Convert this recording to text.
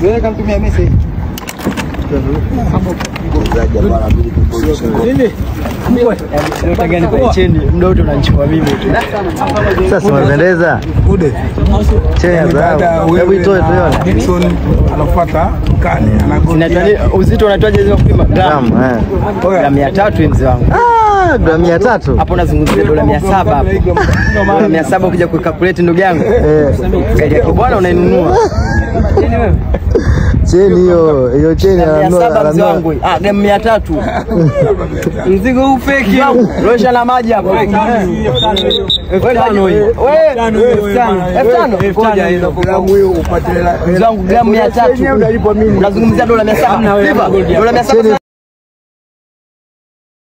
Wewe kamtumia message. Nataka kwa cheni mdoto unanichukua mimi tu. Sasa umependeza. Ude. Cheni zao. Hebu itoe tuone. Dickson anafuata mkani Inaitwa uzito unatoaje hizo kupima gramu? Gramu 300 mzee wangu. Gramu 300. Hapo nazungumzia dola 700 hapo. Dola 700 ukija kucalculate ndugu yangu. Gari ya bwana unainunua. Cheni wewe. Cheni hiyo cheni ananua gramu 300. Mzigo huu fake. Rosha na maji hapo. Wewe koja hizo gramu hiyo upate hela. Mzangu gramu 300. Unazungumzia dola 700. Dola 700.